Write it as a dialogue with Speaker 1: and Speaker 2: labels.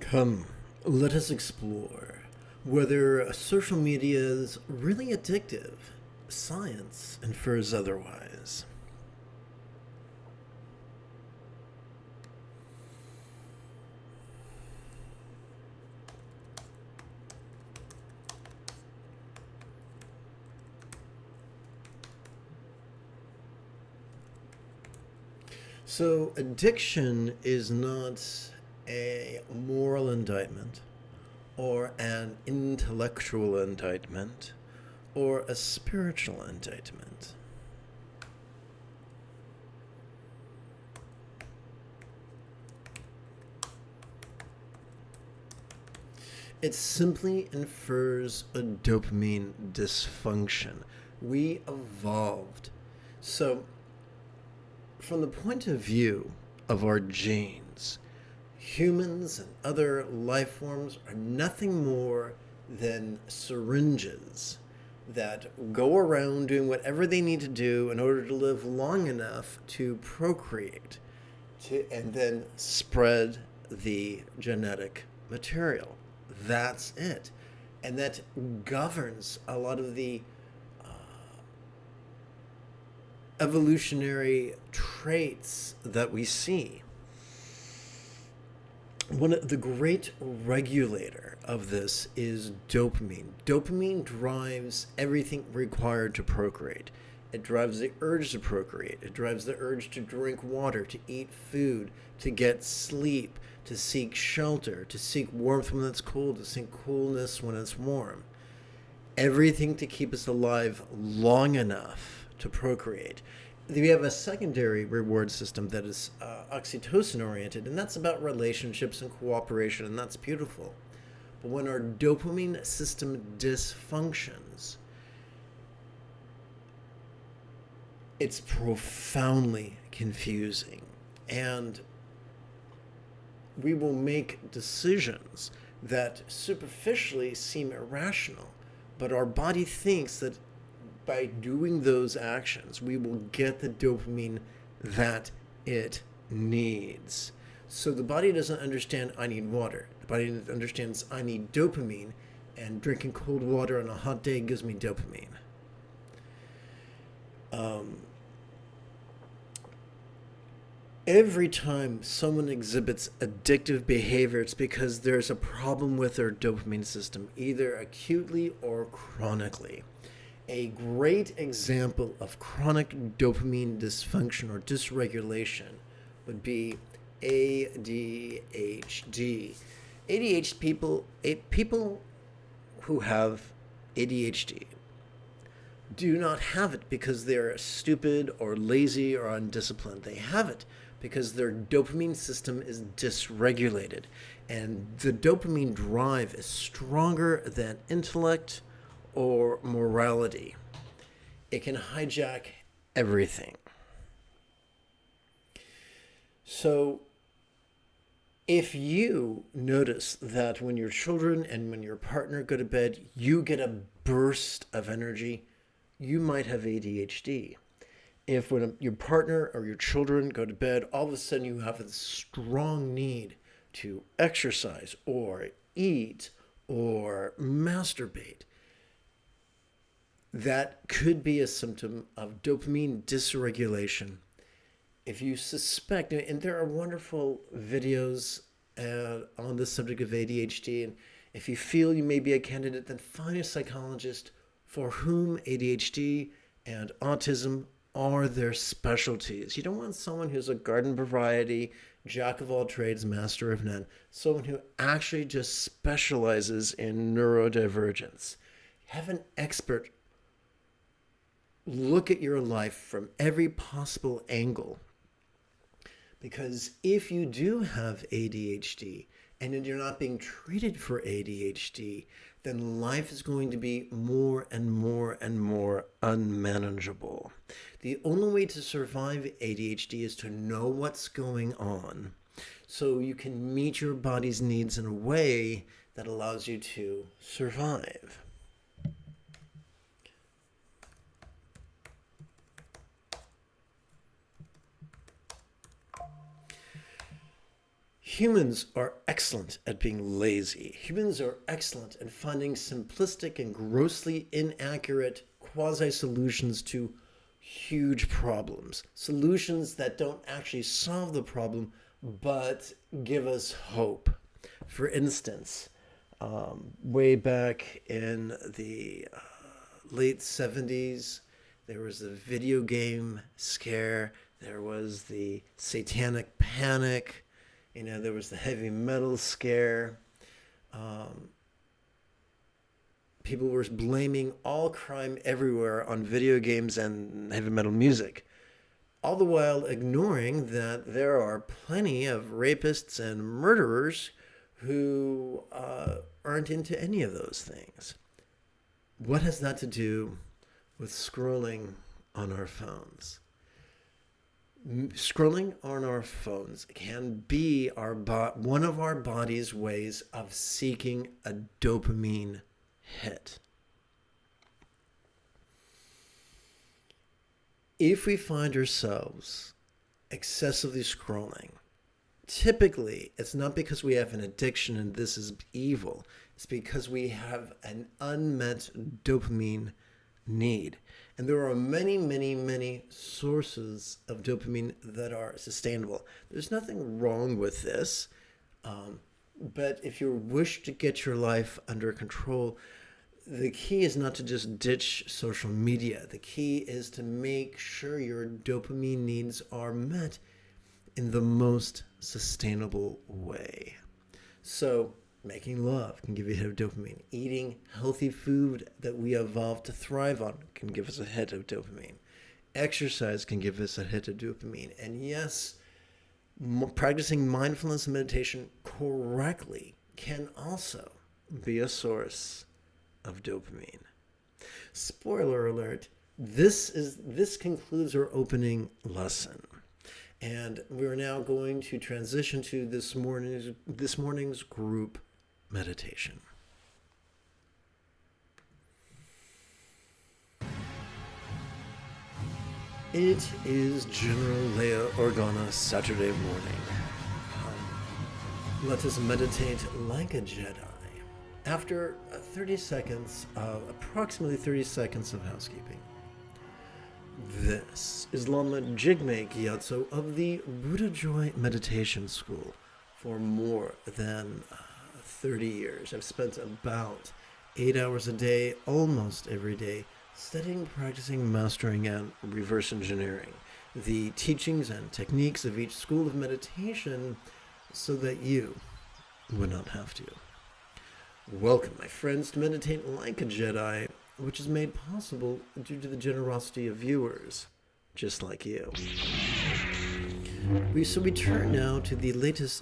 Speaker 1: Come, let us explore whether social media is really addictive. Science infers otherwise. So, addiction is not a moral indictment, or an intellectual indictment, or a spiritual indictment. It simply infers a dopamine dysfunction. We evolved. So, from the point of view of our genes, humans and other life forms are nothing more than syringes that go around doing whatever they need to do in order to live long enough to procreate, and then spread the genetic material. That's it. And that governs a lot of the evolutionary traits that we see. One of the great regulator of this is dopamine. Dopamine drives everything required to procreate. It drives the urge to procreate. It drives the urge to drink water, to eat food, to get sleep, to seek shelter, to seek warmth when it's cold, to seek coolness when it's warm. Everything to keep us alive long enough to procreate. We have a secondary reward system that is oxytocin oriented, and that's about relationships and cooperation, and that's beautiful. But when our dopamine system dysfunctions, it's profoundly confusing, and we will make decisions that superficially seem irrational, but our body thinks that by doing those actions, we will get the dopamine that it needs. So the body doesn't understand, I need water. The body understands, I need dopamine, and drinking cold water on a hot day gives me dopamine. Every time someone exhibits addictive behavior, it's because there's a problem with their dopamine system, either acutely or chronically. A great example of chronic dopamine dysfunction or dysregulation would be ADHD. People who have ADHD do not have it because they're stupid or lazy or undisciplined. They have it because their dopamine system is dysregulated. And the dopamine drive is stronger than intellect or morality. It can hijack everything. So if you notice that when your children and when your partner go to bed, you get a burst of energy, you might have ADHD. If when your partner or your children go to bed, all of a sudden you have a strong need to exercise or eat or masturbate, that could be a symptom of dopamine dysregulation. If you suspect, and there are wonderful videos on the subject of ADHD, and if you feel you may be a candidate, then find a psychologist for whom ADHD and autism are their specialties. You don't want someone who's a garden variety, jack of all trades, master of none. Someone who actually just specializes in neurodivergence. Have an expert look at your life from every possible angle. Because if you do have ADHD and you're not being treated for ADHD, then life is going to be more and more and more unmanageable. The only way to survive ADHD is to know what's going on so you can meet your body's needs in a way that allows you to survive. Humans are excellent at being lazy. Humans are excellent at finding simplistic and grossly inaccurate quasi-solutions to huge problems. Solutions that don't actually solve the problem, but give us hope. For instance, way back in the late 70s, there was the video game scare. There was the satanic panic. There was the heavy metal scare. People were blaming all crime everywhere on video games and heavy metal music, all the while ignoring that there are plenty of rapists and murderers who aren't into any of those things. What has that to do with scrolling on our phones? Scrolling on our phones can be one of our body's ways of seeking a dopamine hit. If we find ourselves excessively scrolling, typically it's not because we have an addiction and this is evil. It's because we have an unmet dopamine need. And there are many, many, many sources of dopamine that are sustainable. There's nothing wrong with this. But if you wish to get your life under control, the key is not to just ditch social media. The key is to make sure your dopamine needs are met in the most sustainable way. So, making love can give you a hit of dopamine. Eating healthy food that we evolved to thrive on can give us a hit of dopamine. Exercise can give us a hit of dopamine. And yes, practicing mindfulness and meditation correctly can also be a source of dopamine. Spoiler alert, this concludes our opening lesson. And we're now going to transition to this morning's group meditation. It is General Leia Organa Saturday morning. Let us meditate like a Jedi. After approximately 30 seconds of housekeeping. This is Lama Jigme Gyatso of the Buddha Joy Meditation School. For more than 30 years, I've spent about 8 hours a day, almost every day, studying, practicing, mastering, and reverse engineering the teachings and techniques of each school of meditation so that you would not have to. Welcome, my friends, to Meditate Like a Jedi, which is made possible due to the generosity of viewers, just like you. We turn now to the latest